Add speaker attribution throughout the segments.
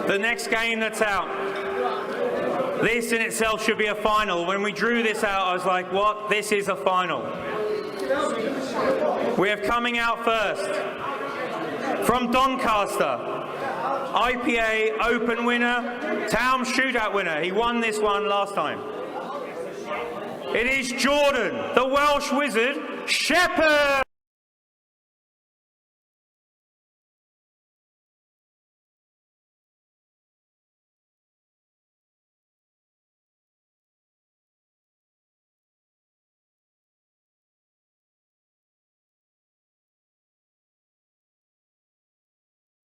Speaker 1: The next game that's out. This in itself should be a final. When we drew this out, I was like, what? This is a final. We have coming out first from Doncaster, IPA Open winner, Town Shootout winner. He won this one last time. It is Jordan, the Welsh Wizard, Shepherd.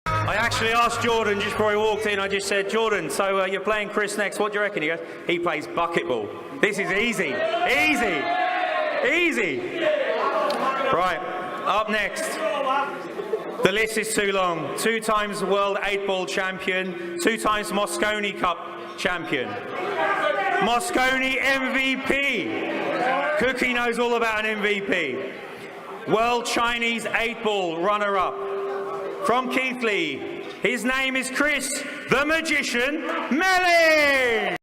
Speaker 1: I actually asked Jordan just before he walked in, I just said, Jordan, so you're playing Chris next, what do you reckon? He goes, he plays bucketball. This is easy, easy, easy. Right, up next. The list is too long. 2 times World 8-Ball champion, 2 times Moscone Cup champion. Moscone MVP. Cookie knows all about an MVP. World Chinese 8-Ball runner-up. From Keighley, his name is Chris, the Magician, Melling!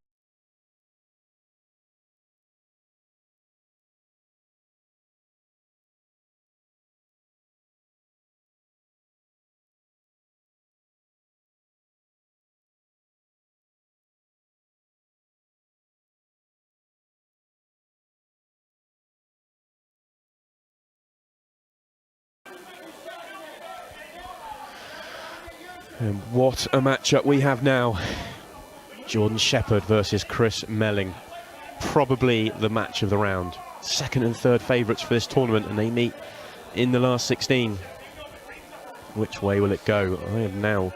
Speaker 2: And what a matchup we have now. Jordan Shepherd versus Chris Melling. Probably the match of the round. Second and third favourites for this tournament, and they meet in the last 16. Which way will it go? I am now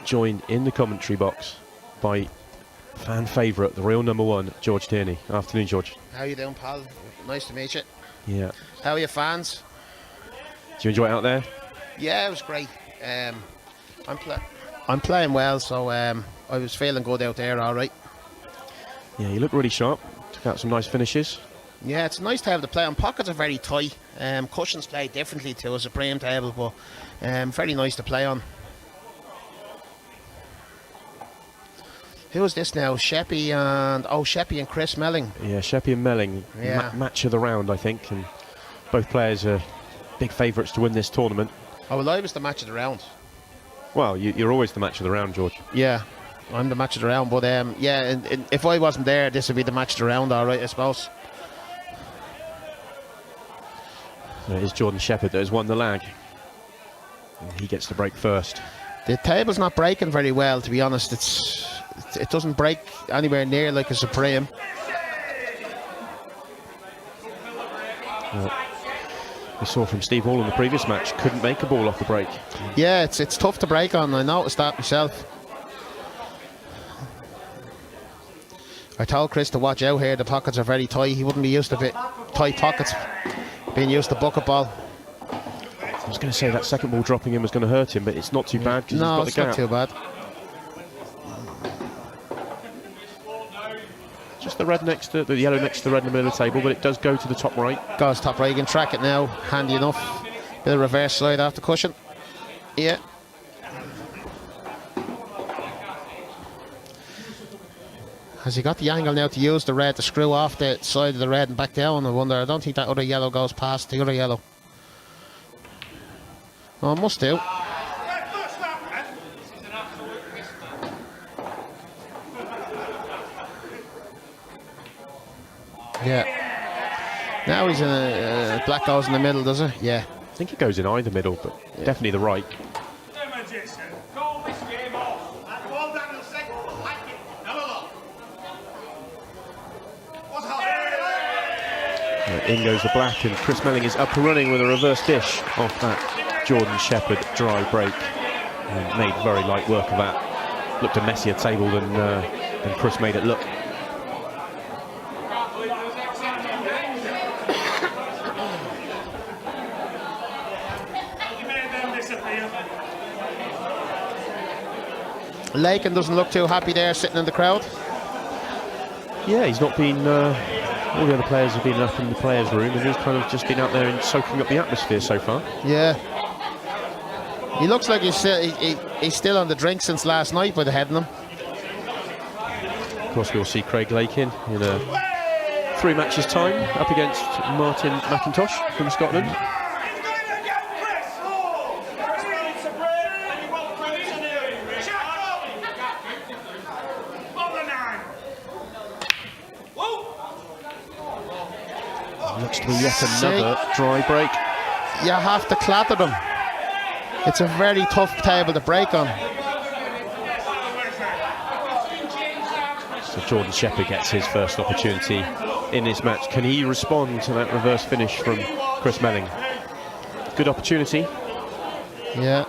Speaker 2: joined in the commentary box by fan favourite, the real #1, George Tierney. Afternoon, George.
Speaker 3: How you doing, pal? Nice to meet you.
Speaker 2: Yeah.
Speaker 3: How are your fans?
Speaker 2: Do you enjoy it out there?
Speaker 3: Yeah, it was great. I'm playing well, so I was feeling good out there, all right.
Speaker 2: Yeah, you look really sharp. Took out some nice finishes.
Speaker 3: Yeah, it's nice to have the play on. Pockets are very tight. Cushions play differently to a Supreme table, but very nice to play on. Who is this now? Sheppy and Chris Melling.
Speaker 2: Yeah, Sheppy and Melling.
Speaker 3: Yeah.
Speaker 2: Match of the round, I think, and both players are big favourites to win this tournament.
Speaker 3: Oh, well, I was the match of the round.
Speaker 2: Well, you're always the match of the round, George.
Speaker 3: Yeah, I'm the match of the round, but yeah, and if I wasn't there, this would be the match of the round, all right, I suppose.
Speaker 2: So it is Jordan Shepherd that has won the lag. And he gets the break first.
Speaker 3: The table's not breaking very well, to be honest. It doesn't break anywhere near like a Supreme.
Speaker 2: Well, we saw from Steve Hall in the previous match, couldn't make a ball off the break.
Speaker 3: Yeah, it's tough to break on. I noticed that myself. I told Chris to watch out here. The pockets are very tight. He wouldn't be used to tight pockets, being used to bucket ball.
Speaker 2: I was going to say that second ball dropping in was going to hurt him, but it's not too bad because he's got the gap.
Speaker 3: No, it's not too bad.
Speaker 2: Just the red next to the yellow next to the red in the middle of the table, but it does go to the top right.
Speaker 3: Goes top right. You can track it now. Handy enough. Bit of reverse slide off the cushion. Yeah. Has he got the angle now to use the red to screw off the side of the red and back down? I wonder. I don't think that other yellow goes past the other yellow. Oh, it must do. Yeah. Now he's in a black goes in the middle, does it? Yeah.
Speaker 2: I think it goes in either middle, but definitely the right. In goes the black, and Chris Melling is up and running with a reverse dish off that Jordan Shepherd dry break. And made very light work of that. Looked a messier table than Chris made it look.
Speaker 3: Lakin doesn't look too happy there, sitting in the crowd.
Speaker 2: Yeah, he's not been. All the other players have been up in the players' room, and he's kind of just been out there and soaking up the atmosphere so far.
Speaker 3: Yeah. He looks like he's still on the drink since last night by the head of him.
Speaker 2: Of course, we'll see Craig Lakin in 3 matches' time up against Martin McIntosh from Scotland. Looks to be yet another dry break.
Speaker 3: You have to clatter them. It's a very tough table to break on.
Speaker 2: So Jordan Shepherd gets his first opportunity in this match. Can he respond to that reverse finish from Chris Melling? Good opportunity.
Speaker 3: Yeah.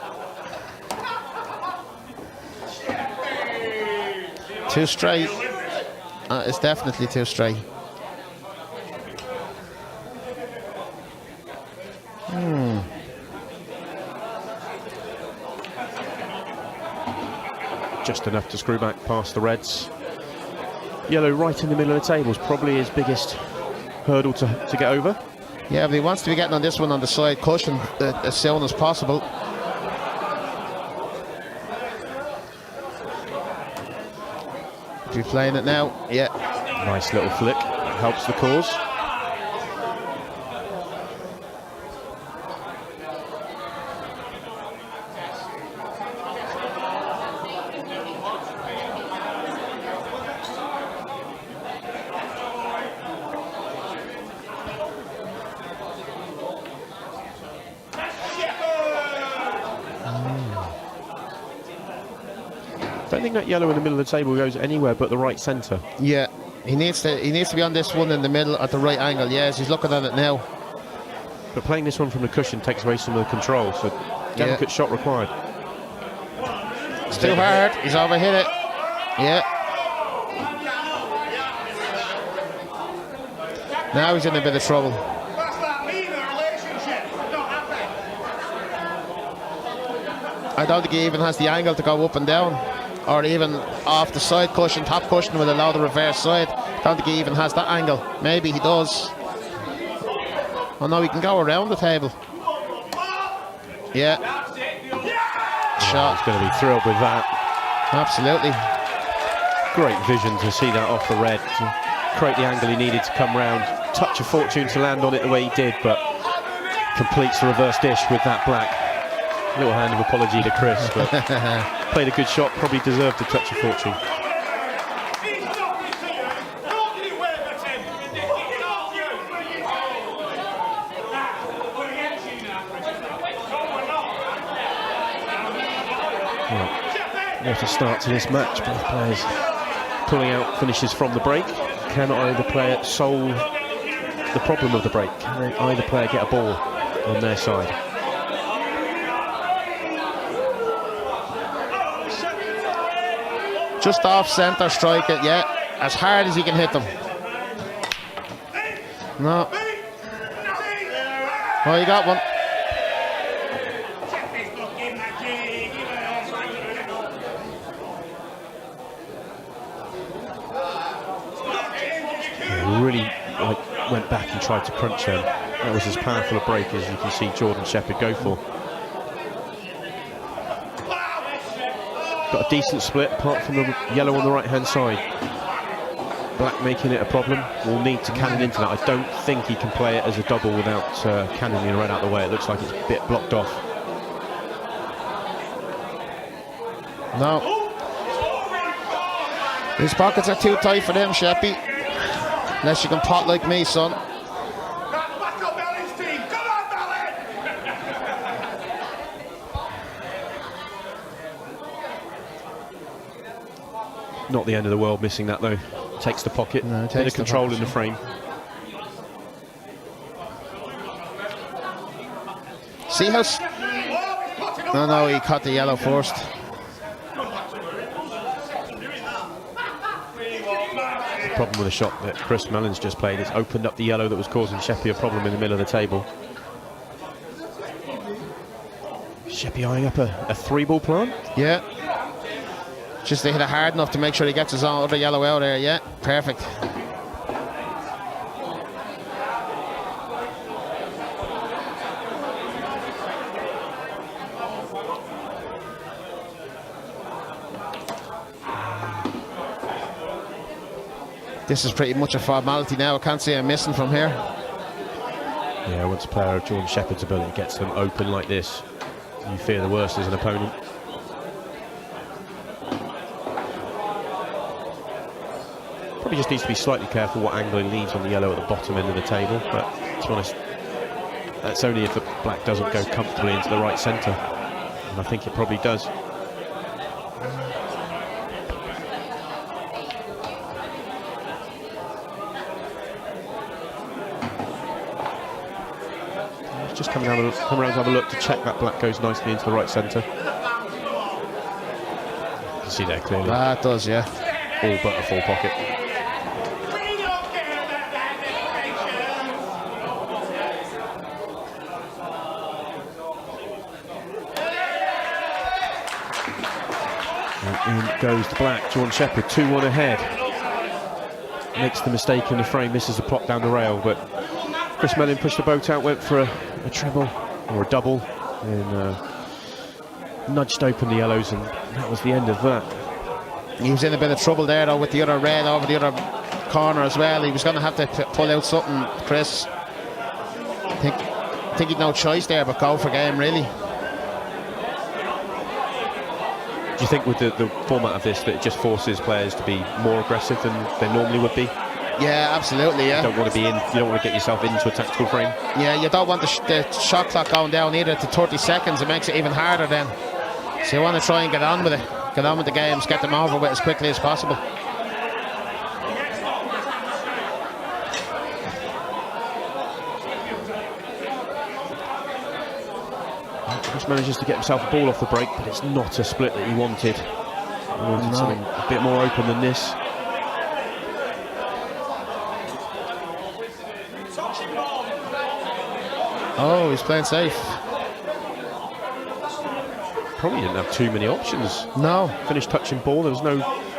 Speaker 3: Too straight. It's definitely too straight.
Speaker 2: Just enough to screw back past the Reds. Yellow right in the middle of the table is probably his biggest hurdle to get over.
Speaker 3: Yeah, but he wants to be getting on this one on the side cushion as soon as possible. Is he playing it now? Yeah.
Speaker 2: Nice little flick, helps the cause. I don't think that yellow in the middle of the table goes anywhere but the right centre.
Speaker 3: Yeah, he needs to be on this one in the middle at the right angle. Yes, he's looking at it now.
Speaker 2: But playing this one from the cushion takes away some of the control, so delicate shot required.
Speaker 3: It's too hard. He's overhit it. Yeah. Now he's in a bit of trouble. I don't think he even has the angle to go up and down, or even off the side cushion, top cushion will allow the reverse side. I don't think he even has that angle. Maybe he does. Oh no, he can go around the table. Yeah. Shot.
Speaker 2: He's going to be thrilled with that.
Speaker 3: Absolutely.
Speaker 2: Great vision to see that off the red, to create the angle he needed to come round. Touch of fortune to land on it the way he did, but completes the reverse dish with that black. Little hand of apology to Chris, but played a good shot, probably deserved a touch of fortune. Well, what a start to this match. Both players pulling out finishes from the break. Can either player solve the problem of the break? Can either player get a ball on their side?
Speaker 3: Just off centre, strike it, yeah. As hard as he can hit them. No. Oh, you got one.
Speaker 2: Really went back and tried to crunch them. That was as powerful a break as you can see Jordan Shepherd go for. Got a decent split apart from the yellow on the right hand side. Black making it a problem. Will need to cannon into that. I don't think he can play it as a double without cannoning the red out the way. It looks like it's a bit blocked off.
Speaker 3: No. His pockets are too tight for them, Sheppy. Unless you can pot like me, son.
Speaker 2: Not the end of the world missing that though. Takes the pocket,
Speaker 3: no,
Speaker 2: bit of control in the frame.
Speaker 3: See how... No, he caught the yellow first.
Speaker 2: The problem with the shot that Chris Melling's just played is opened up the yellow that was causing Sheppy a problem in the middle of the table. Sheppy eyeing up a three-ball plan?
Speaker 3: Yeah. Just to hit it hard enough to make sure he gets his other yellow out there. Yeah, perfect. This is pretty much a formality now. I can't see him missing from here.
Speaker 2: Yeah, once a player of Jordan Shepherd's ability gets them open like this, you fear the worst as an opponent. Probably just needs to be slightly careful what angle he leaves on the yellow at the bottom end of the table, but to be honest, that's only if the black doesn't go comfortably into the right centre, and I think it probably does. Just come around to have a look to check that black goes nicely into the right centre. You can see there clearly.
Speaker 3: That does, yeah.
Speaker 2: All but a full pocket. And in goes the black. Jordan Shepherd 2-1 ahead. Makes the mistake in the frame, misses the pop down the rail, but Chris Melling pushed the boat out, went for a treble or a double, and nudged open the yellows, and that was the end of that.
Speaker 3: He was in a bit of trouble there though with the other red over the other corner as well. He was going to have to pull out something, Chris. I think he'd no choice there but go for game, really.
Speaker 2: Do you think with the format of this that it just forces players to be more aggressive than they normally would be?
Speaker 3: Yeah, absolutely, yeah.
Speaker 2: You don't want to get yourself into a tactical frame.
Speaker 3: Yeah, you don't want the shot clock going down either to 30 seconds. It makes it even harder then. So you want to try and get on with it. Get on with the games, get them over with as quickly as possible.
Speaker 2: Chris manages to get himself a ball off the break, but it's not a split that he wanted. He wanted something a bit more open than this.
Speaker 3: Oh, he's playing safe.
Speaker 2: Probably didn't have too many options.
Speaker 3: No.
Speaker 2: Finished touching ball. There was no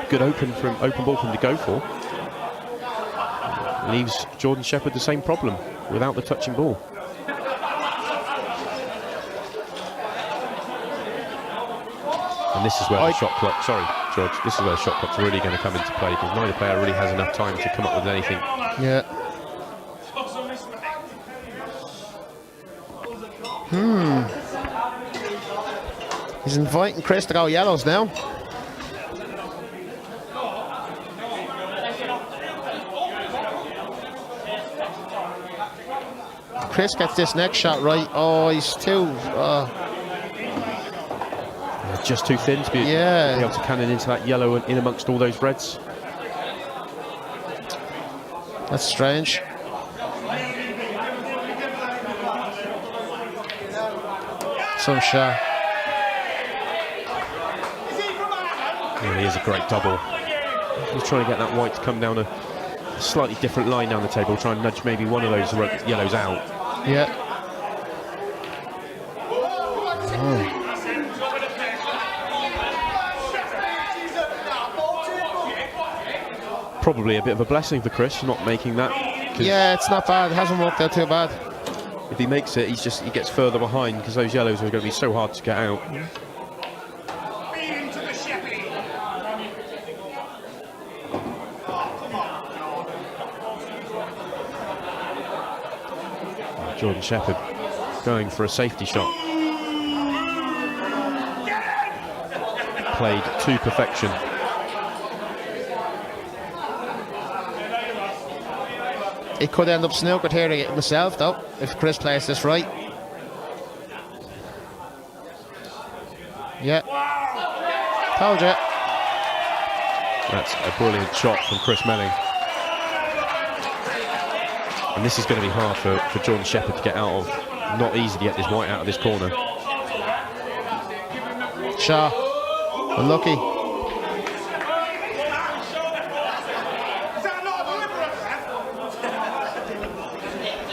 Speaker 2: good open ball for him to go for. Leaves Jordan Shepherd the same problem without the touching ball. And this is where the shot clock. Sorry, George. This is where the shot clock's really going to come into play, because neither player really has enough time to come up with anything.
Speaker 3: Yeah. He's inviting Chris to go yellows now. Chris gets this next shot right. Oh, he's too...
Speaker 2: just too thin to be able to cannon into that yellow and in amongst all those reds.
Speaker 3: That's strange. Some shot.
Speaker 2: Yeah, he is a great double. He's trying to get that white to come down a slightly different line down the table, try and nudge maybe one of those yellows out.
Speaker 3: Yeah.
Speaker 2: Probably a bit of a blessing for Chris not making that.
Speaker 3: Yeah, it's not bad. It hasn't worked out too bad.
Speaker 2: If he makes it, he gets further behind, because those yellows are going to be so hard to get out. Jordan Shepherd going for a safety shot. Played to perfection.
Speaker 3: It could end up snookered here myself, though, if Chris plays this right. Yeah. Told you.
Speaker 2: That's a brilliant shot from Chris Melling. And this is going to be hard for Jordan Shepherd to get out of. Not easy to get this white out of this corner.
Speaker 3: Shaw. Unlucky.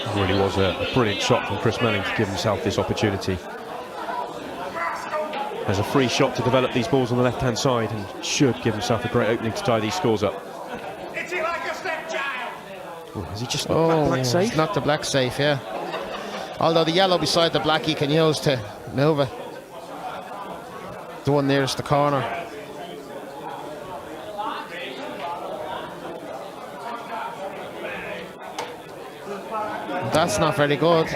Speaker 2: It really was a brilliant shot from Chris Melling to give himself this opportunity. There's a free shot to develop these balls on the left-hand side, and should give himself a great opening to tie these scores up. Oh, has he just knocked that black safe?
Speaker 3: He's knocked the black safe, yeah. Although the yellow beside the black he can use to move it. The one nearest the corner. That's not very good.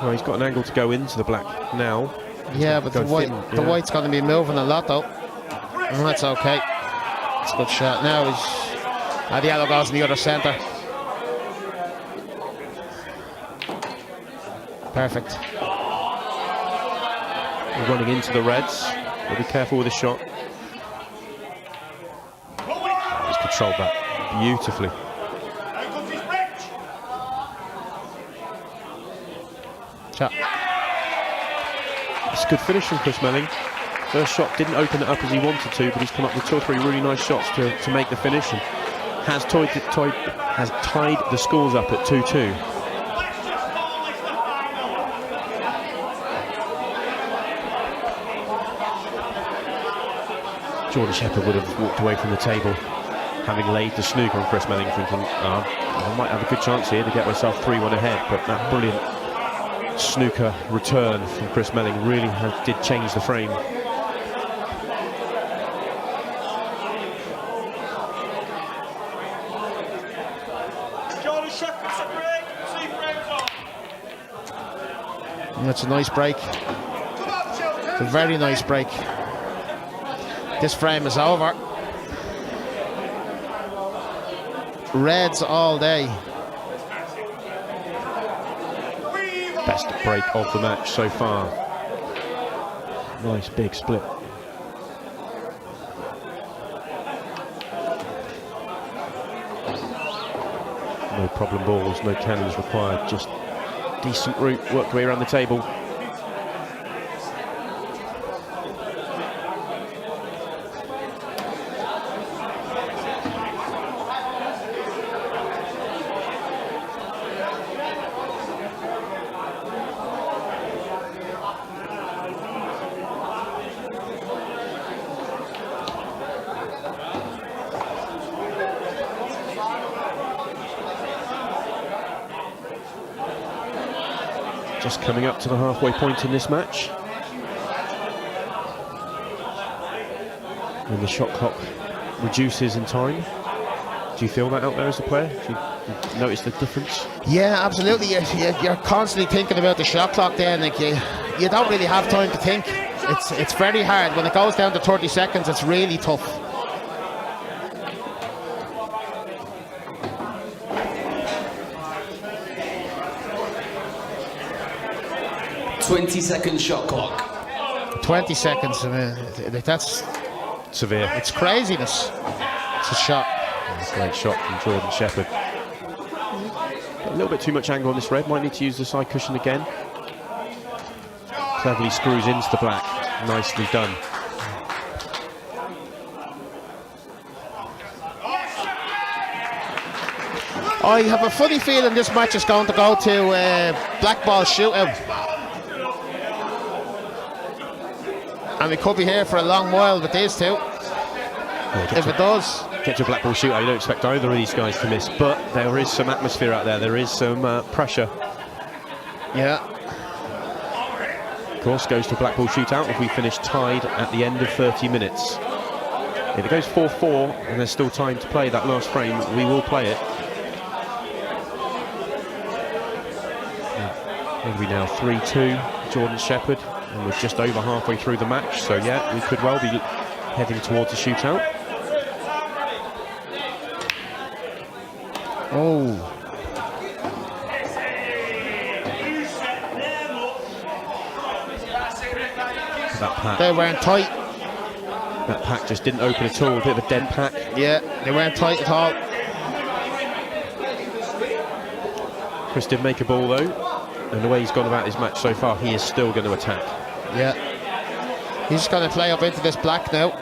Speaker 2: Well, he's got an angle to go into the black now.
Speaker 3: Yeah, but the white's going to be moving a lot though. And that's okay. It's a good shot. Now the yellow goes in the other centre. Perfect.
Speaker 2: We're running into the reds. We'll be careful with the shot. He's controlled that beautifully.
Speaker 3: Shot.
Speaker 2: It's a good finish from Chris Melling. First shot didn't open it up as he wanted to, but he's come up with 2 or 3 really nice shots to make the finish, and has tied the scores up at 2-2. Jordan Shepherd would have walked away from the table having laid the snooker on Chris Melling, thinking, I might have a good chance here to get myself 3-1 ahead, but that brilliant snooker return from Chris Melling really did change the frame.
Speaker 3: And that's a nice break. It's a very nice break. This frame is over. Reds all day.
Speaker 2: Best break of the match so far. Nice big split. No problem balls, no cannons required, just decent route, worked way around the table. Just coming up to the halfway point in this match. When the shot clock reduces in time. Do you feel that out there as a player? Do you notice the difference?
Speaker 3: Yeah, absolutely. You're constantly thinking about the shot clock there, and like you don't really have time to think. It's very hard. When it goes down to 30 seconds, it's really tough.
Speaker 4: 20-second shot clock.
Speaker 3: 20 seconds. I mean, that's
Speaker 2: severe.
Speaker 3: It's craziness. It's a shot.
Speaker 2: Great shot from Jordan Shepherd. A little bit too much angle on this red. Might need to use the side cushion again. Cleverly screws into the black. Nicely done.
Speaker 3: I have a funny feeling this match is going to go to black ball shootout. And we could be here for a long while with these two. Yeah, if it does.
Speaker 2: Get to a black ball shootout, you don't expect either of these guys to miss, but there is some atmosphere out there, there is some pressure.
Speaker 3: Yeah.
Speaker 2: Of course, goes to a black ball shootout if we finish tied at the end of 30 minutes. If it goes 4-4 and there's still time to play that last frame, we will play it. What are we now? 3-2, Jordan Shepherd, and we're just over halfway through the match, so yeah, we could well be heading towards a shootout.
Speaker 3: Oh.
Speaker 2: That pack.
Speaker 3: They weren't tight.
Speaker 2: That pack just didn't open at all, a bit of a dent pack.
Speaker 3: Yeah, they weren't tight at all.
Speaker 2: Chris did make a ball though, and the way he's gone about his match so far, he is still going to attack.
Speaker 3: Yeah. He's just going to play up into this black now.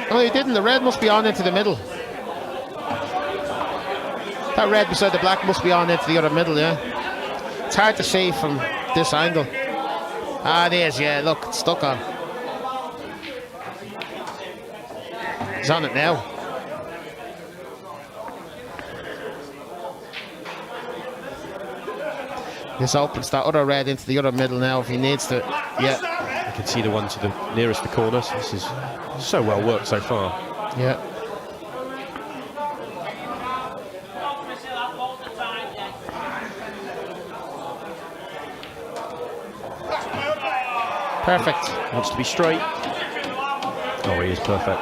Speaker 3: Oh, he didn't. The red must be on into the middle. That red beside the black must be on into the other middle, yeah. It's hard to see from this angle. Ah, it is, yeah. Look, it's stuck on. He's on it now. This opens that other red into the other middle now if he needs to. Yeah.
Speaker 2: You can see the one to the nearest the corner. So this is so well worked so far.
Speaker 3: Yeah. Perfect.
Speaker 2: Wants to be straight. Oh, he is perfect.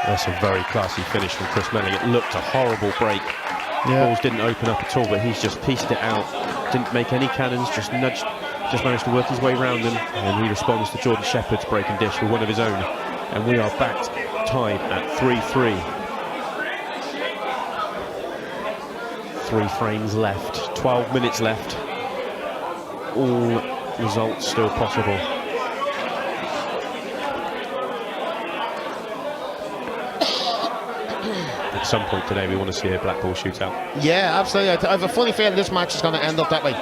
Speaker 2: That's a very classy finish from Chris Melling. It looked a horrible break.
Speaker 3: Yeah.
Speaker 2: Balls didn't open up at all, but he's just pieced it out. Didn't make any cannons, just nudged, just managed to work his way around them, and he responds to Jordan Shepherd's breaking dish with one of his own. And we are back tied at 3-3. 3 frames left, 12 minutes left. All results still possible. At some point today we want to see a black ball shootout.
Speaker 3: Yeah, absolutely. I have a funny feeling this match is going to end up that way.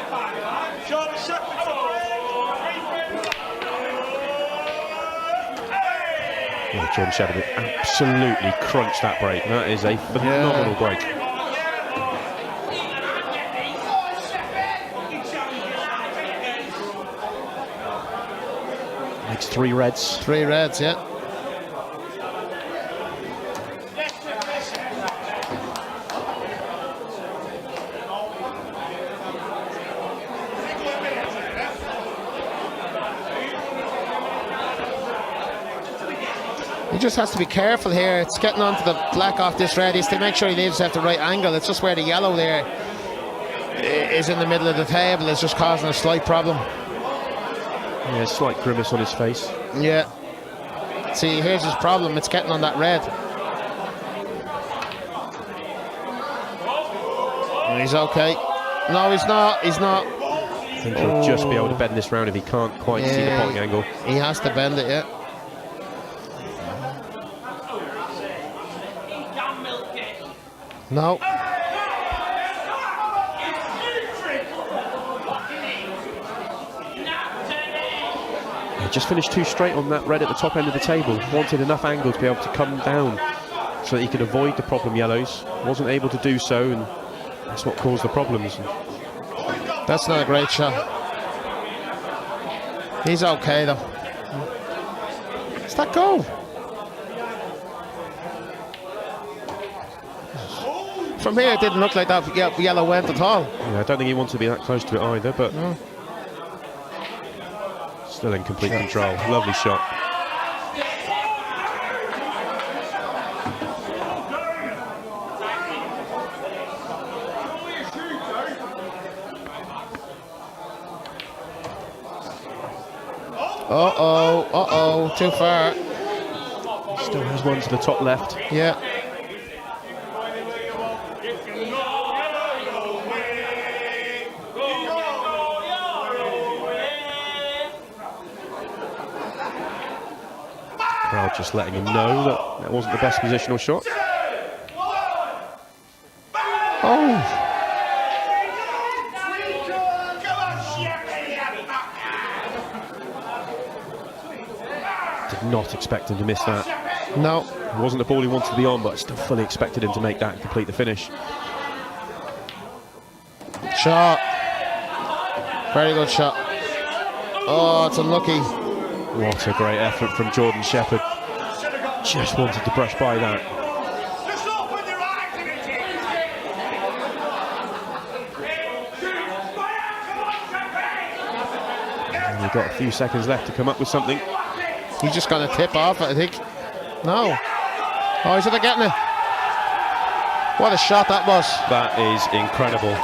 Speaker 2: Oh, Jordan Shepherd absolutely crunched that break. That is a phenomenal break. Makes 3 reds.
Speaker 3: 3 reds, yeah. He just has to be careful here. It's getting onto the black off this red. He's to make sure he leaves at the right angle. It's just where the yellow there is in the middle of the table. It's just causing a slight problem.
Speaker 2: Yeah, slight grimace on his face.
Speaker 3: Yeah. See, here's his problem. It's getting on that red. He's okay. No, he's not. He's not.
Speaker 2: I think he'll just be able to bend this round if he can't quite see the potting angle.
Speaker 3: He has to bend it, yeah. No.
Speaker 2: He just finished 2 straight on that red at the top end of the table. Wanted enough angle to be able to come down so that he could avoid the problem yellows. Wasn't able to do so, and that's what caused the problems.
Speaker 3: That's not a great shot. He's okay though. It's that goal. From here it didn't look like that yellow went at all.
Speaker 2: Yeah, I don't think he wants to be that close to it either, but still in complete control. Lovely shot.
Speaker 3: Uh-oh, too far.
Speaker 2: Still has one to the top left.
Speaker 3: Yeah.
Speaker 2: Crowd just letting him know that that wasn't the best positional shot.
Speaker 3: Oh.
Speaker 2: Did not expect him to miss that.
Speaker 3: No.
Speaker 2: It wasn't the ball he wanted to be on, but I still fully expected him to make that and complete the finish.
Speaker 3: Shot. Very good shot. Oh, it's unlucky.
Speaker 2: What a great effort from Jordan Shepherd. Just wanted to brush by that. And we've got a few seconds left to come up with something.
Speaker 3: He's just going to tip off it, I think. No. Oh, he's getting it. What a shot that was.
Speaker 2: That is incredible.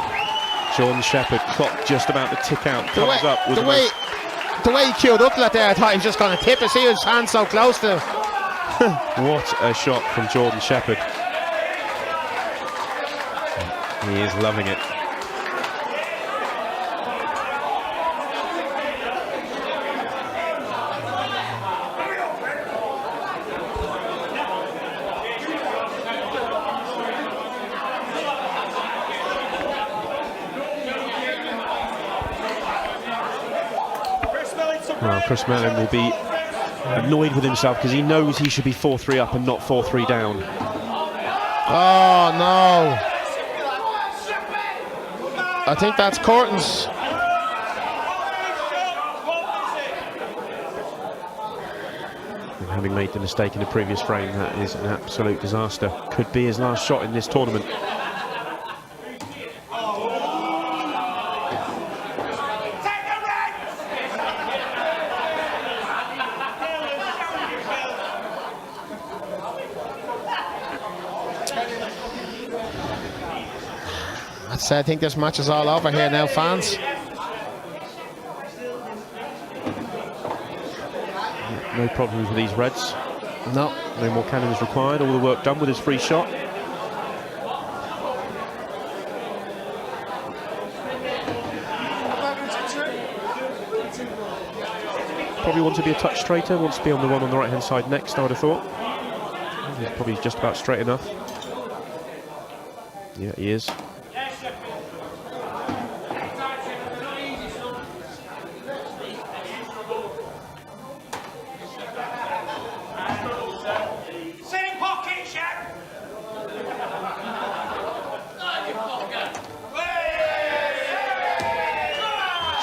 Speaker 2: Jordan Shepherd, clock just about to tick out, comes up with
Speaker 3: the way he queued up to that there, I thought he was just going to tip it. See his hand so close to him.
Speaker 2: What a shot from Jordan Shepherd. He is loving it. Well, Chris Melling will be annoyed with himself because he knows he should be 4-3 up and not 4-3 down.
Speaker 3: Oh no. I think that's Corton's.
Speaker 2: having made the mistake in the previous frame. That is an absolute disaster. Could be his last shot in this tournament.
Speaker 3: I think this match is all over here now, fans.
Speaker 2: No problem for these Reds.
Speaker 3: No.
Speaker 2: No more cannons required. All the work done with his free shot. Probably wants to be a touch straighter. Wants to be on the one on the right-hand side next, I would have thought. He's probably just about straight enough. Yeah, he is.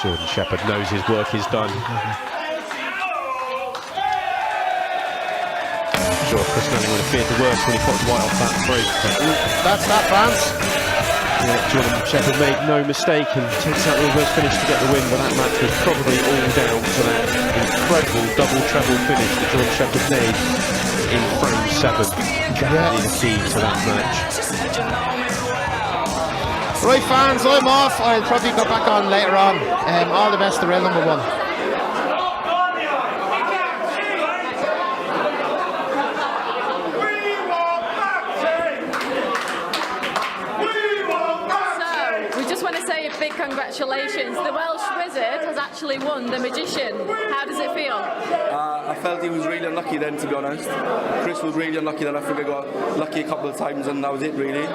Speaker 2: Jordan Shepherd knows his work is done. Sure, Chris Melling would have feared the worst when he put White off that free.
Speaker 3: That's that, fans.
Speaker 2: Yeah, Jordan Shepherd made no mistake and takes out the reverse finish to get the win, but that match was probably all down to that incredible double-treble finish that Jordan Shepherd made in frame 7. Definitely the key to that match.
Speaker 3: Right, fans, I'm off. I'll probably go back on later on. All the best to rail number 1.
Speaker 5: Congratulations, the Welsh Wizard has actually won the Magician. How does it feel?
Speaker 6: I felt he was really unlucky then, to be honest. Chris was really unlucky then. I think I got lucky a couple of times and that was it, really.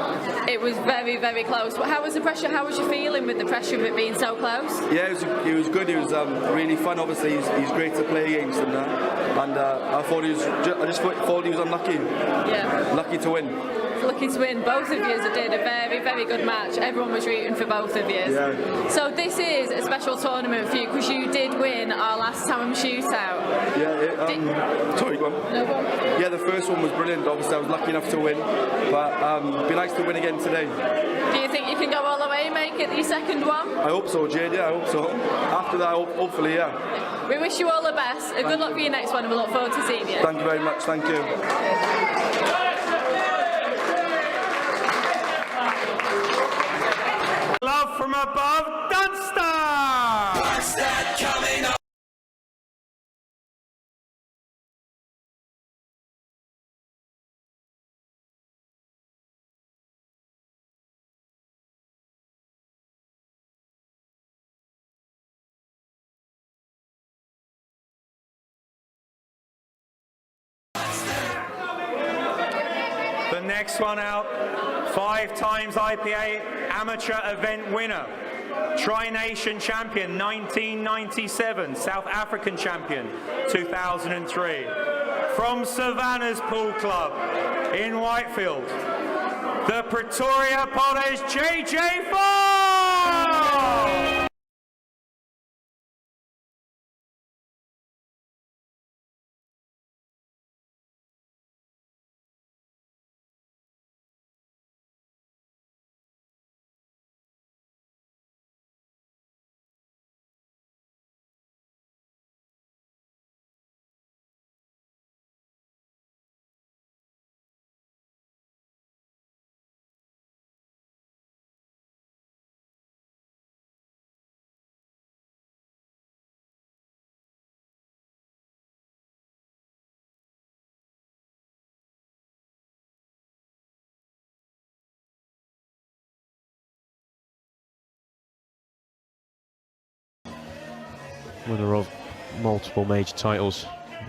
Speaker 5: It was very, very close. But how was the pressure? How was you feeling with the pressure of it being so close?
Speaker 6: Yeah, it was good. It was really fun. Obviously, he's great to play against and that. And I just thought he was unlucky.
Speaker 5: Yeah.
Speaker 6: Lucky to win.
Speaker 5: Lucky to win. Both of you did a very, very good match. Everyone was rooting for both of you.
Speaker 6: Yeah.
Speaker 5: So this is a special tournament for you because you did win our last time shootout.
Speaker 6: Yeah. Sorry, go on.
Speaker 5: No, go on.
Speaker 6: Yeah, the first one was brilliant. Obviously, I was lucky enough to win, but it'd be nice to win again today.
Speaker 5: Do you think you can go all the way and make it your second one?
Speaker 6: I hope so, Jade. Yeah, I hope so. After that, hopefully, yeah.
Speaker 5: We wish you all the best. Good luck for your next one, and we look forward to seeing you.
Speaker 6: Thank you very much. Thank you.
Speaker 1: Love from above, Dunster! Coming up. The next one out, 5 times IPA amateur event winner, Tri-Nation champion 1997, South African champion 2003. From Savannah's Pool Club in Whitefield, the Pretoria Potters, JJ Faul!
Speaker 2: Winner of multiple major titles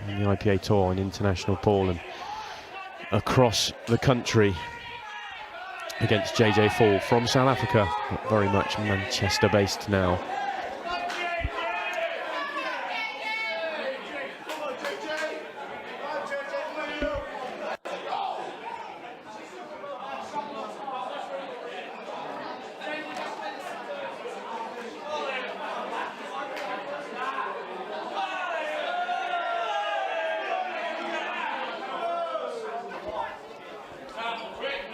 Speaker 2: in the IPA Tour and International Pool and across the country against JJ Faul from South Africa, but very much Manchester based now.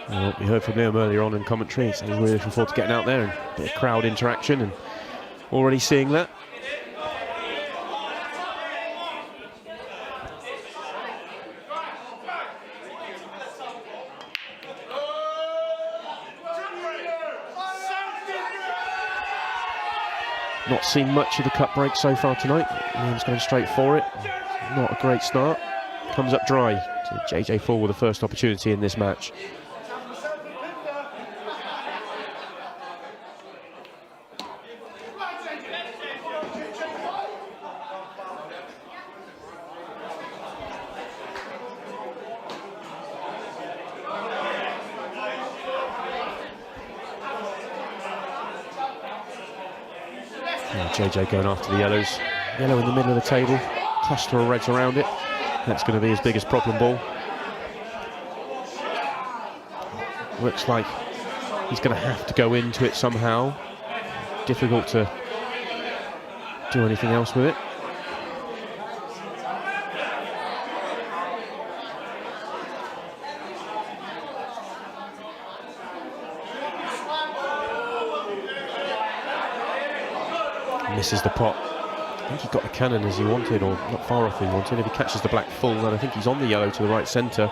Speaker 2: Well, we heard from Liam earlier on in commentary, so he's really looking forward to getting out there and a bit of crowd interaction, and already seeing that. Not seen much of the cut break so far tonight. Liam's going straight for it. Not a great start. Comes up dry. So JJ Faul with the first opportunity in this match. JJ going after the yellows. Yellow in the middle of the table, cluster of reds around it. That's going to be his biggest problem ball. Looks like he's going to have to go into it somehow. Difficult to do anything else with it. Misses the pot. I think he got the cannon as he wanted, or not far off he wanted. If he catches the black full, then I think he's on the yellow to the right centre.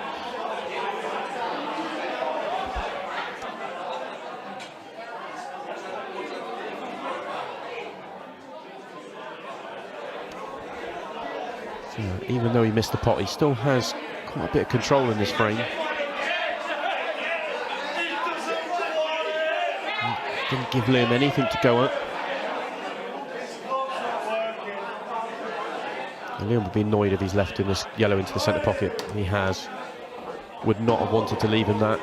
Speaker 2: So even though he missed the pot, he still has quite a bit of control in this frame. Didn't give Liam anything to go at. Liam would be annoyed if he's left in this yellow into the centre pocket. He has. Would not have wanted to leave him that.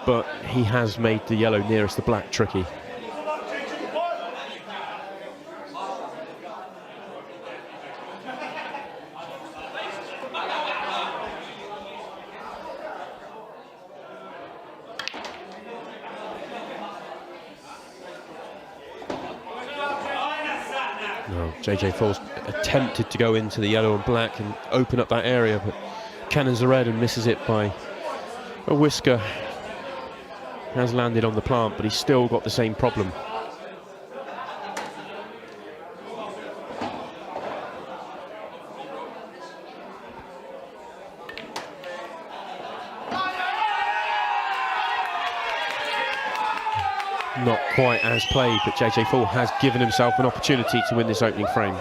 Speaker 2: But he has made the yellow nearest the black tricky. No, JJ Faul's attempted to go into the yellow and black and open up that area, but cannons the red and misses it by a whisker. Has landed on the plant, but he's still got the same problem. Not quite as played, but JJ Faul has given himself an opportunity to win this opening frame.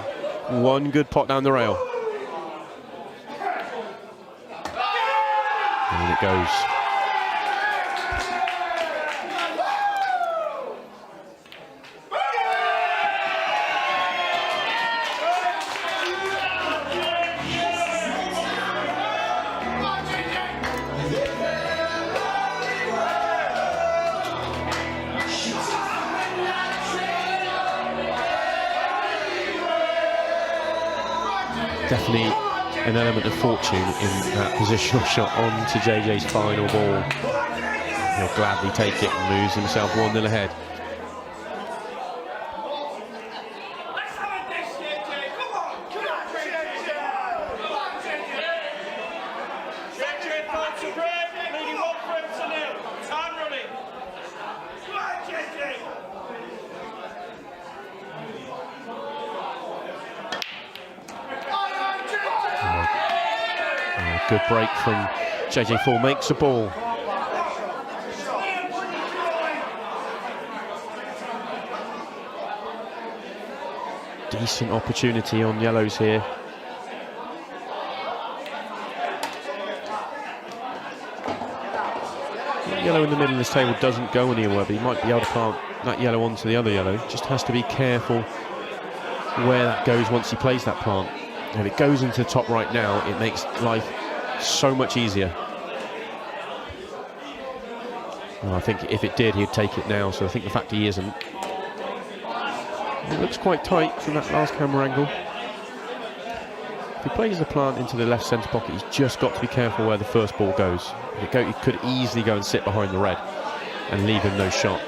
Speaker 2: One good pot down the rail. And in it goes. Definitely an element of fortune in that positional shot onto JJ's final ball. He'll gladly take it and moves himself 1-0 ahead. Good break from JJ Faul, makes a ball. Decent opportunity on yellows here. Yellow in the middle of this table doesn't go anywhere, but he might be able to plant that yellow onto the other yellow. Just has to be careful where that goes once he plays that plant. And if it goes into the top right now, it makes life so much easier. Well, I think if it did, he'd take it now, so I think the fact he isn't. It looks quite tight from that last camera angle. If he plays the plant into the left centre pocket, he's just got to be careful where the first ball goes. He could easily go and sit behind the red and leave him no shot.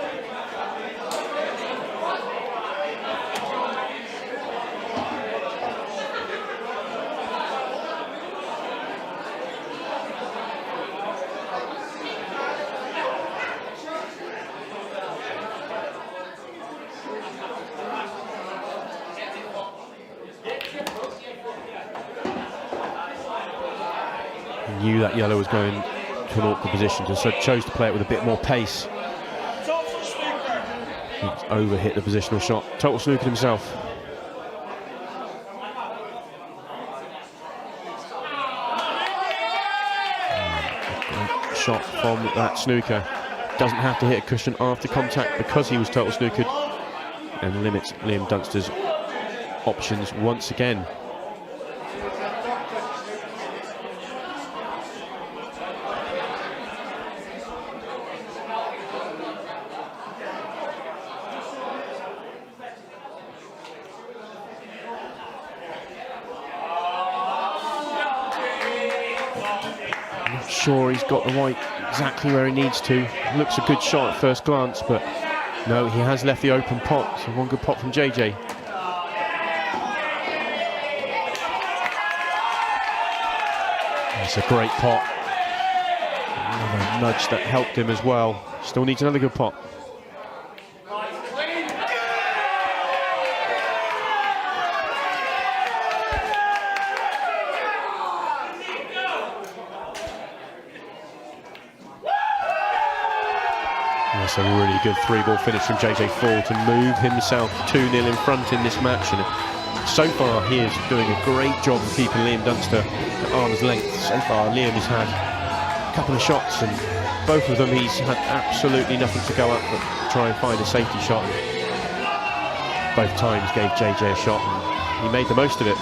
Speaker 2: knew that yellow was going to an awkward position, so chose to play it with a bit more pace. He's overhit the positional shot. Total snookered himself. Great shot from that snooker. Doesn't have to hit a cushion after contact because he was total snookered, and limits Liam Dunster's options once again. Sure, he's got the white exactly where he needs to. Looks a good shot at first glance, but no, he has left the open pot. So one good pot from JJ. It's a great pot. Another nudge that helped him as well. Still needs another good pot. That's a really good 3-ball finish from JJ Faul to move himself 2-0 in front in this match. And so far, he is doing a great job of keeping Liam Dunster at arm's length. So far, Liam has had a couple of shots, and both of them he's had absolutely nothing to go at but try and find a safety shot. Both times gave JJ a shot, and he made the most of it.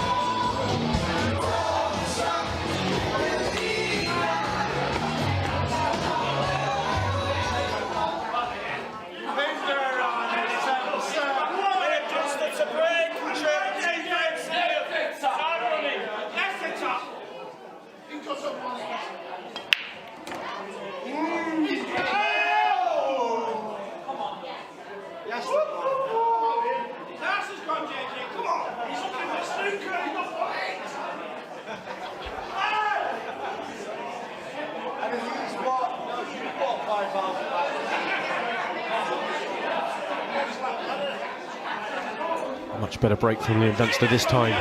Speaker 2: Much better break from Liam Dunster this time.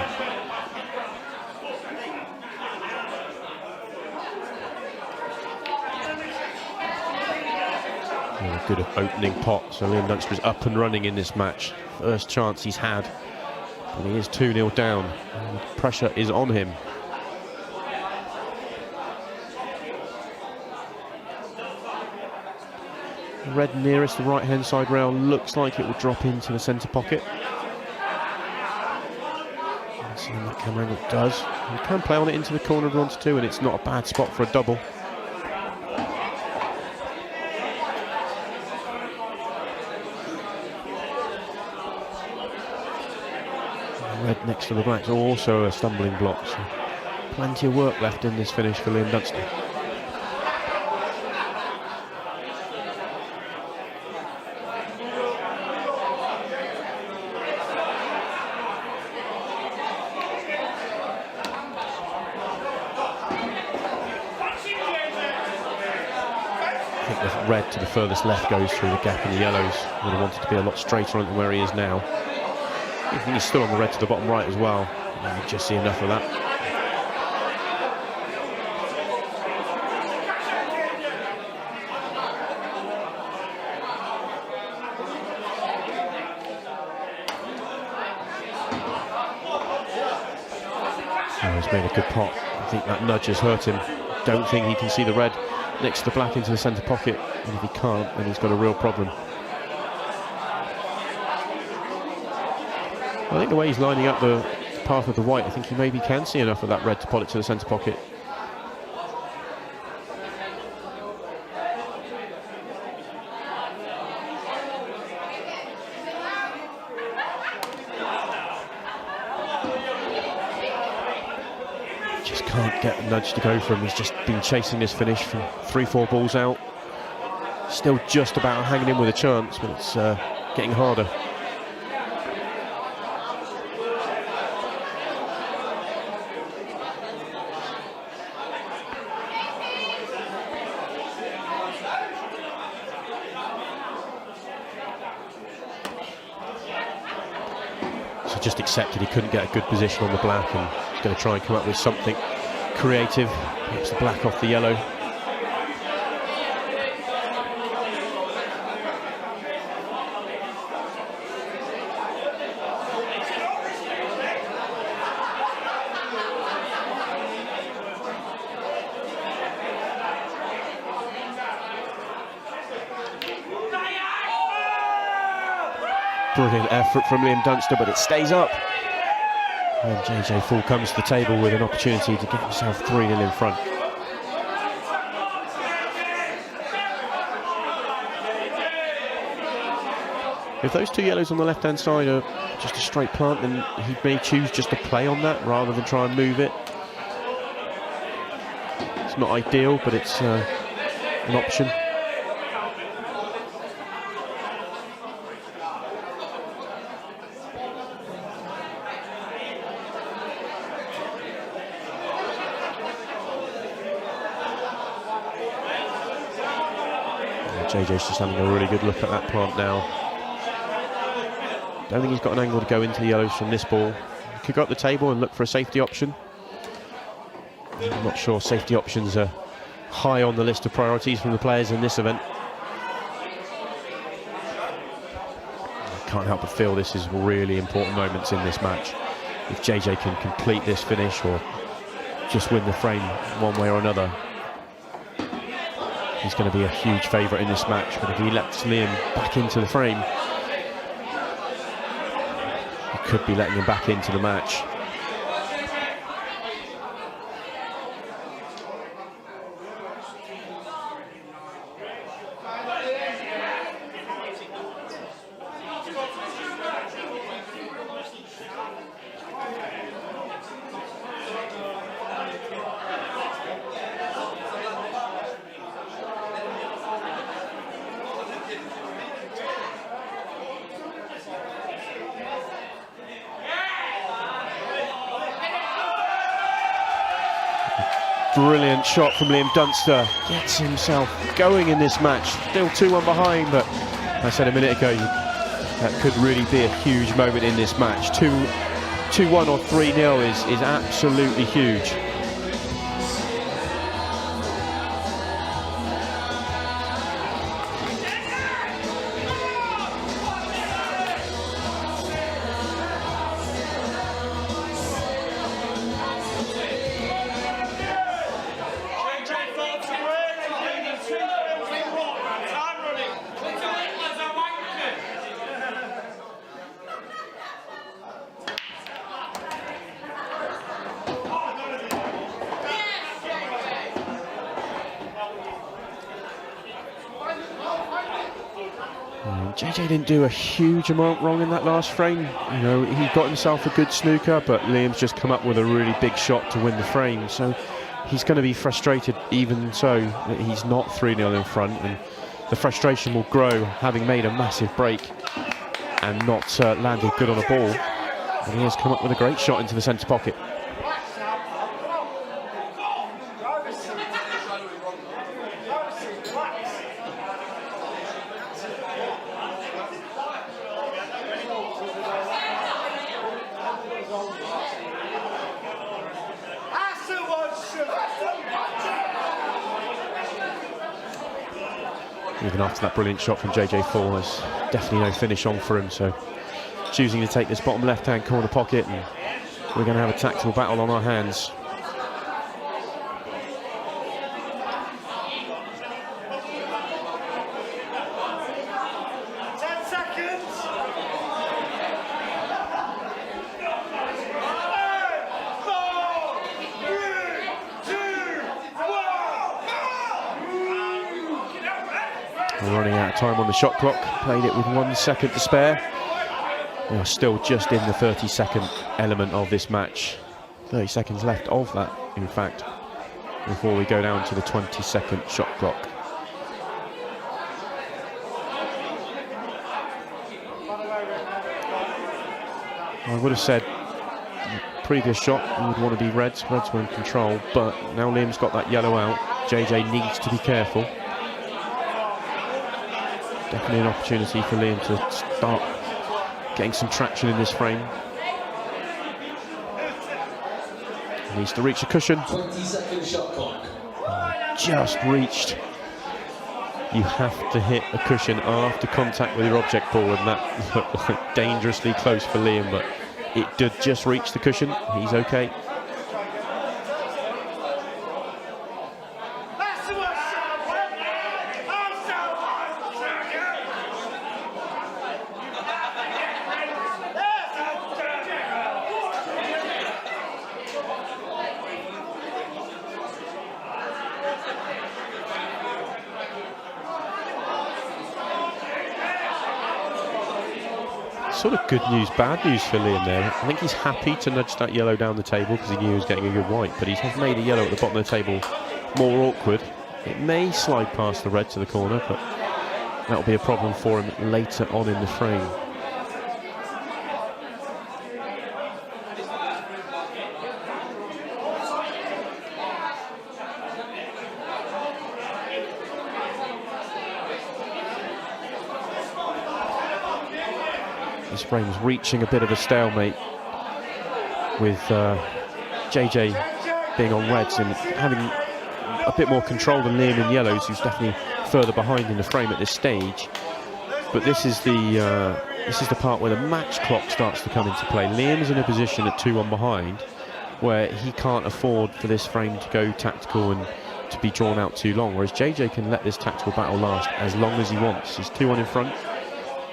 Speaker 2: A good opening pot, so Liam Dunster is up and running in this match. First chance he's had, but he is 2-0 down, and pressure is on him. Red nearest the right-hand side rail looks like it will drop into the centre pocket. Seeing that camera angle, it does. You can play on it into the corner of 1-2, and it's not a bad spot for a double. Red next to the black's also a stumbling block, so plenty of work left in this finish for Liam Dunster. Red to the furthest left goes through the gap in the yellows. Would have wanted to be a lot straighter on than where he is now. I think he's still on the red to the bottom right as well. You can just see enough of that. Oh, he's made a good pot. I think that nudge has hurt him. Don't think he can see the red next to the black into the centre pocket, and if he can't, then he's got a real problem. I think the way he's lining up the path of the white, I think he maybe can see enough of that red to pot it to the centre pocket. Just can't get the nudge to go for him. He's just been chasing this finish from 3-4 balls out. Still just about hanging in with a chance, but it's getting harder. So just accepted he couldn't get a good position on the black, and he's going to try and come up with something creative. Perhaps the black off the yellow. Brilliant effort from Liam Dunster, but it stays up. And JJ Faul comes to the table with an opportunity to get himself 3-0 in front. If those two yellows on the left-hand side are just a straight plant, then he may choose just to play on that rather than try and move it. It's not ideal, but it's an option. JJ's just having a really good look at that plant now. Don't think he's got an angle to go into the yellows from this ball. He could go up the table and look for a safety option. I'm not sure safety options are high on the list of priorities from the players in this event. I can't help but feel this is really important moments in this match. If JJ can complete this finish or just win the frame one way or another, he's going to be a huge favourite in this match. But if he lets Liam back into the frame, he could be letting him back into the match. Brilliant shot from Liam Dunster. Gets himself going in this match. Still 2-1 behind, but I said a minute ago, that could really be a huge moment in this match. 2-1 or 3-0 is absolutely huge. JJ didn't do a huge amount wrong in that last frame. You know, he got himself a good snooker, but Liam's just come up with a really big shot to win the frame. So he's going to be frustrated even so that he's not 3-0 in front, and the frustration will grow having made a massive break and not landed good on a ball. And he has come up with a great shot into the centre pocket. Even after that brilliant shot from JJ Faul, there's definitely no finish on for him, so choosing to take this bottom left-hand corner pocket, and we're going to have a tactical battle on our hands. We're running out of time on the shot clock. Played it with 1 second to spare. We are still just in the 30-second element of this match. 30 seconds left of that, in fact, before we go down to the 20-second shot clock. I would have said the previous shot we would want to be Reds. Reds were in control, but now Liam's got that yellow out. JJ needs to be careful. Definitely an opportunity for Liam to start getting some traction in this frame. He needs to reach the cushion.
Speaker 4: 20-second shot clock.
Speaker 2: Just reached. You have to hit a cushion after contact with your object ball, and that looked like dangerously close for Liam, but it did just reach the cushion. He's okay. Sort of good news, bad news for Liam there. I think he's happy to nudge that yellow down the table because he knew he was getting a good white, but he has made a yellow at the bottom of the table more awkward. It may slide past the red to the corner, but that'll be a problem for him later on in the frame. This frame's reaching a bit of a stalemate with JJ being on reds and having a bit more control than Liam in yellows, who's definitely further behind in the frame at this stage. But this is the part where the match clock starts to come into play. Liam's in a position at 2-1 behind where he can't afford for this frame to go tactical and to be drawn out too long, whereas JJ can let this tactical battle last as long as he wants. He's 2-1 in front.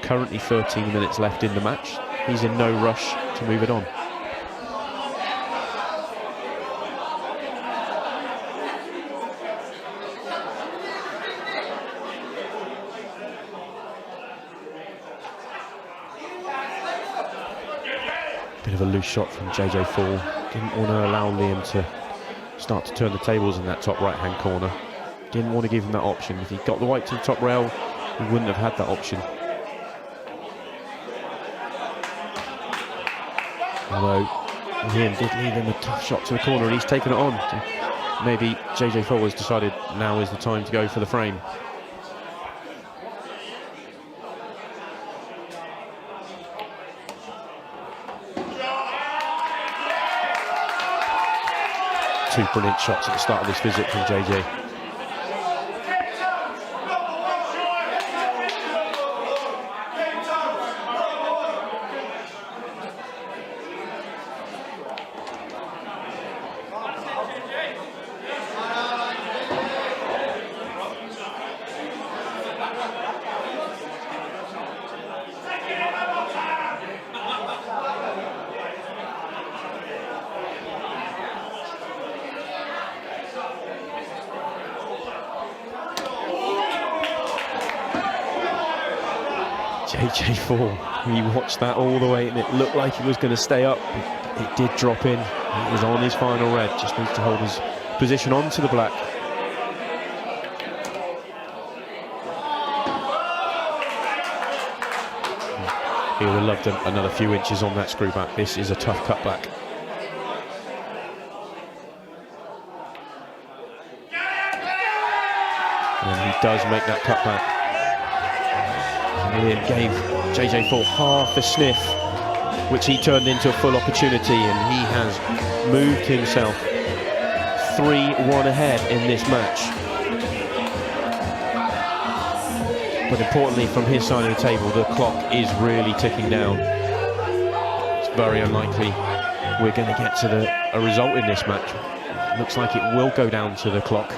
Speaker 2: Currently 13 minutes left in the match. He's in no rush to move it on. Bit of a loose shot from JJ Faul. Didn't want to allow Liam to start to turn the tables in that top right hand corner. Didn't want to give him that option. If he got the white to the top rail, he wouldn't have had that option. Although Liam did leave him a tough shot to the corner and he's taken it on. So maybe JJ Faul has decided now is the time to go for the frame. Two brilliant shots at the start of this visit from JJ. JJ Faul, he watched that all the way and it looked like he was going to stay up. It did drop in. He is on his final red, just needs to hold his position onto the black. He would have loved another few inches on that screw back. This is a tough cutback. And he does make that cutback. Liam gave JJ Faul half a sniff, which he turned into a full opportunity, and he has moved himself 3-1 ahead in this match. But importantly, from his side of the table, the clock is really ticking down. It's very unlikely we're going to get to a result in this match. It looks like it will go down to the clock.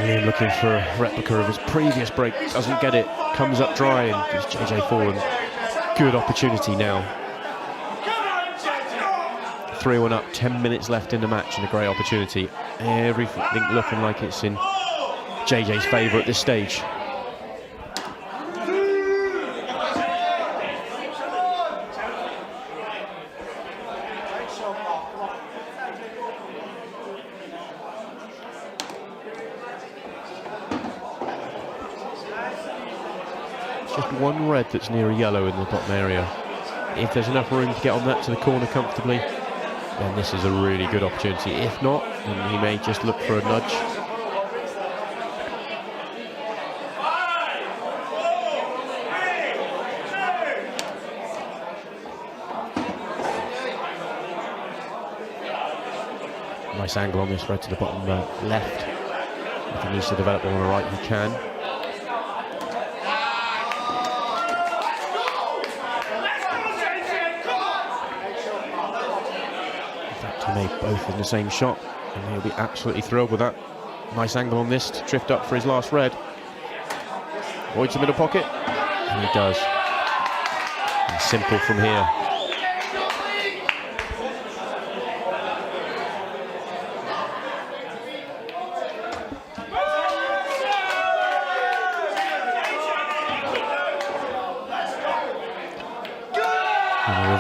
Speaker 2: Liam looking for a replica of his previous break, doesn't get it, comes up dry, and gives JJ Faul a good opportunity now. 3-1 up, 10 minutes left in the match, and a great opportunity. Everything looking like it's in JJ's favour at this stage. just one red that's near a yellow in the bottom area. If there's enough room to get on that to the corner comfortably, then this is a really good opportunity. If not, then he may just look for a nudge. Nice angle on this red to the bottom left. If he needs to develop on the right, he can. In fact, he made both in the same shot, and he'll be absolutely thrilled with that. Nice angle on this to drift up for his last red. Avoids the middle pocket, and he does. And simple from here.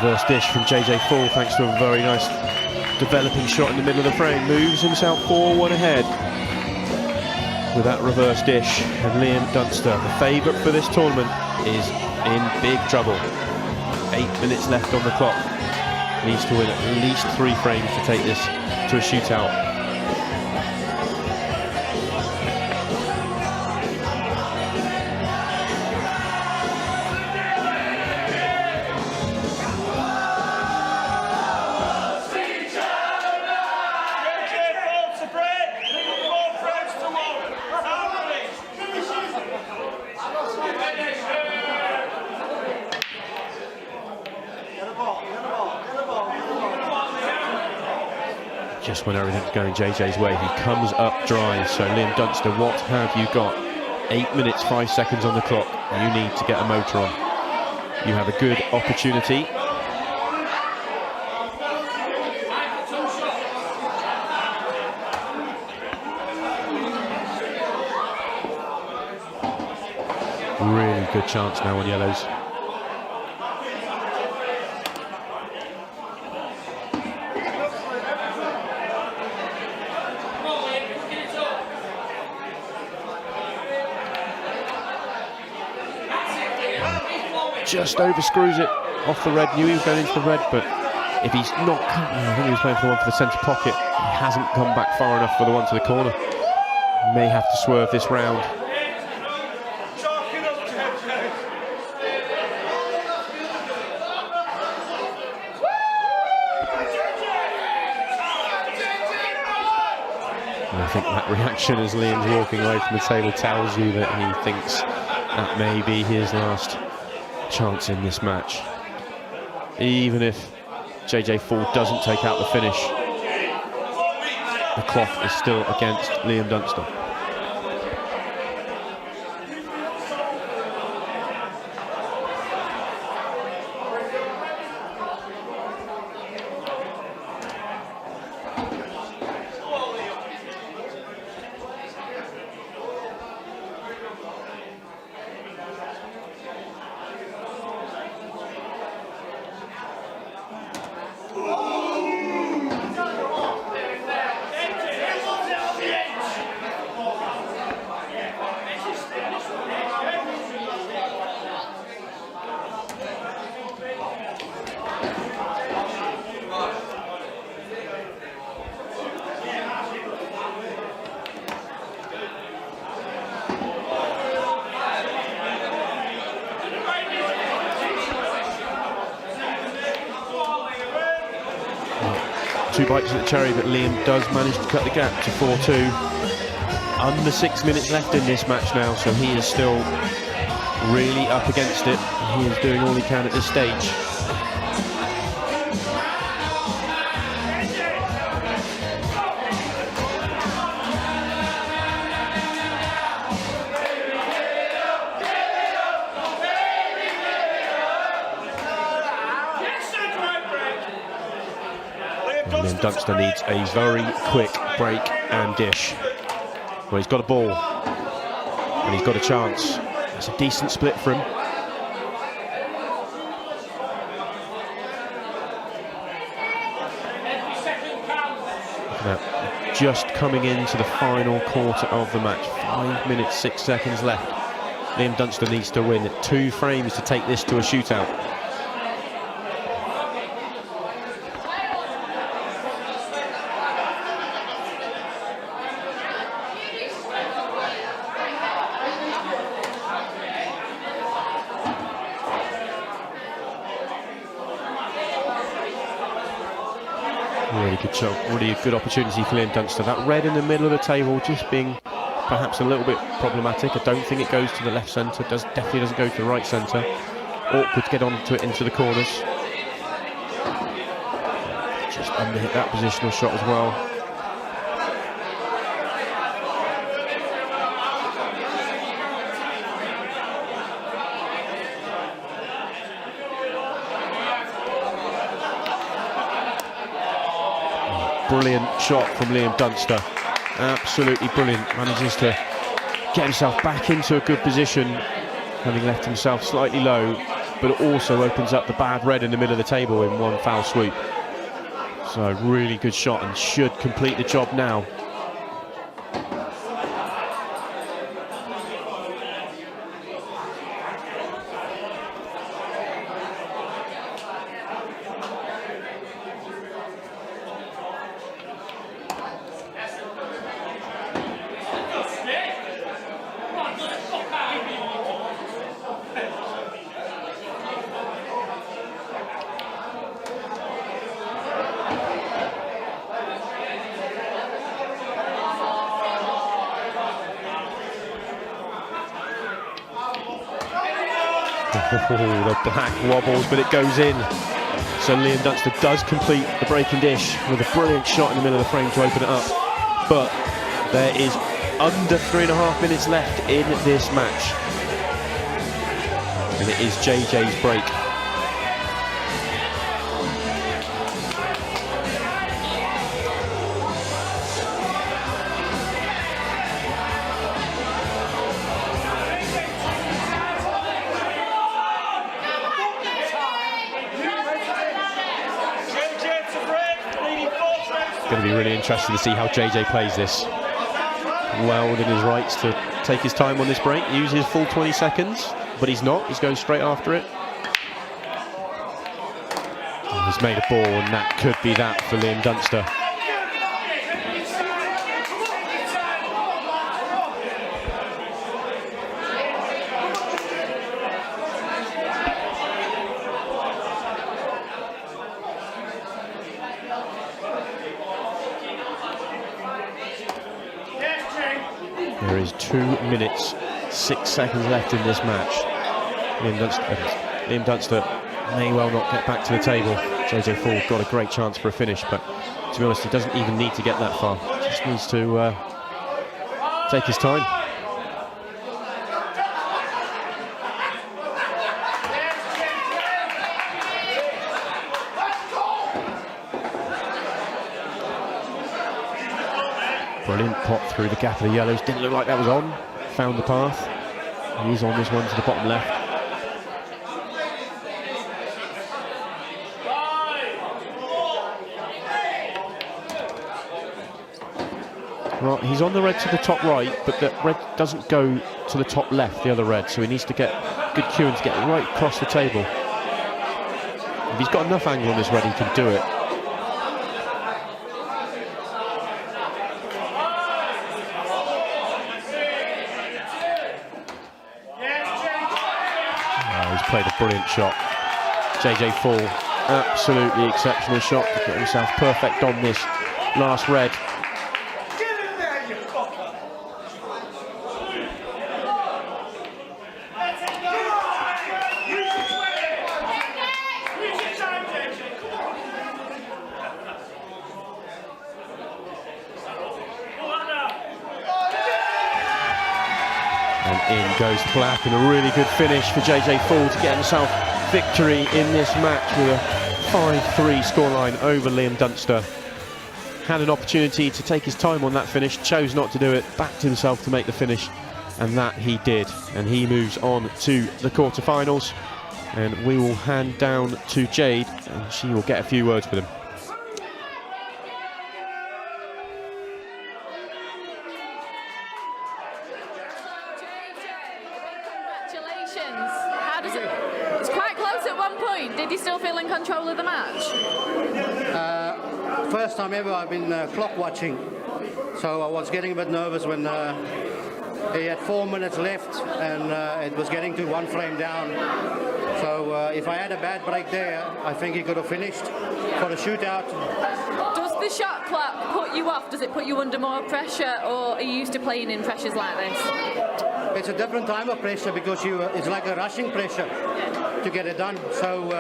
Speaker 2: Reverse dish from JJ Faul, thanks to a very nice developing shot in the middle of the frame. Moves himself 4-1 ahead with that reverse dish. And Liam Dunster, the favourite for this tournament, is in big trouble. 8 minutes left on the clock. Needs to win at least 3 frames to take this to a shootout. Just when everything's going JJ's way, he comes up dry. So Liam Dunster, what have you got? 8 minutes, 5 seconds on the clock. You need to get a motor on. You have a good opportunity. Really good chance now on yellows. Just over screws it off the red. Knew he was going into the red, but if he's not, I think he was playing for the one for the centre pocket. He hasn't come back far enough for the one to the corner. May have to swerve this round. And I think that reaction as Liam's walking away from the table tells you that he thinks that may be his last chance in this match. Even if JJ Faul doesn't take out the finish, the clock is still against Liam Dunster. Two bites at the cherry, but Liam does manage to cut the gap to 4-2. Under 6 minutes left in this match now, so he is still really up against it. He is doing all he can at this stage. And then Dunster needs a very quick break and dish. Well, he's got a ball and he's got a chance. That's a decent split for him. Now, just coming into the final quarter of the match. 5 minutes, 6 seconds left. Liam Dunster needs to win 2 frames to take this to a shootout. Really good shot, really a good opportunity for Liam Dunster. That red in the middle of the table just being perhaps a little bit problematic. I don't think it goes to the left centre, definitely doesn't go to the right centre. Awkward to get onto it into the corners. Just underhit that positional shot as well. Brilliant shot from Liam Dunster. Absolutely brilliant. Manages to get himself back into a good position, having left himself slightly low, but it also opens up the bad red in the middle of the table in one foul swoop. So really good shot and should complete the job now. The black wobbles, but it goes in. So Liam Dunster does complete the breaking dish with a brilliant shot in the middle of the frame to open it up. But there is under 3.5 minutes left in this match. And it is JJ's break. Going to be really interesting to see how JJ plays this. Well within his rights to take his time on this break, use his full 20 seconds, but he's not, he's going straight after it. He's made a ball, and that could be that for Liam Dunster. There is 2 minutes, 6 seconds left in this match. Liam Dunster may well not get back to the table. JJ Faul got a great chance for a finish, but to be honest, he doesn't even need to get that far. Just needs to take his time. Brilliant pop through the gap of the yellows. Didn't look like that was on. Found the path. He's on this one to the bottom left. Right, he's on the red to the top right, but the red doesn't go to the top left, the other red, so he needs to get good cueing to get right across the table. If he's got enough angle on this red, he can do it. He's played a brilliant shot. JJ Faul, absolutely exceptional shot to get himself perfect on this last red. And in goes black, and a really good finish for JJ Faul to get himself victory in this match with a 5-3 scoreline over Liam Dunster. Had an opportunity to take his time on that finish, chose not to do it, backed himself to make the finish, and that he did. And he moves on to the quarterfinals, and we will hand down to Jade, and she will get a few words with him.
Speaker 5: one point, did you still feel in control of the match?
Speaker 7: First time ever I've been clock watching, so I was getting a bit nervous when he had 4 minutes left and it was getting to one frame down. So if I had a bad break there, I think he could have finished for the shootout.
Speaker 5: Does the shot clock put you off? Does it put you under more pressure, or are you used to playing in pressures like this?
Speaker 7: It's a different type of pressure because it's like a rushing pressure to get it done. So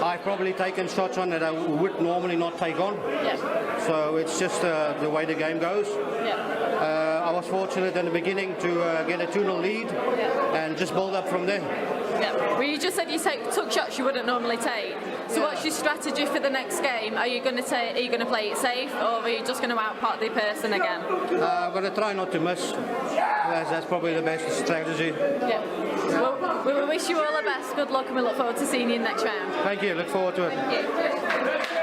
Speaker 7: I've probably taken shots on that I would normally not take on.
Speaker 5: Yeah.
Speaker 7: So it's just the way the game goes.
Speaker 5: Yeah.
Speaker 7: I was fortunate in the beginning to get a 2-0 lead and just build up from there.
Speaker 5: Yeah. Well, you just said you took shots you wouldn't normally take. So what's your strategy for the next game? Are you going to play it safe, or are you just going to outpot the person again?
Speaker 7: I'm going to try not to miss. That's probably the best strategy.
Speaker 5: Yeah. Well, we wish you all the best. Good luck, and we look forward to seeing you next round.
Speaker 7: Thank you. Look forward to it.
Speaker 5: Thank you.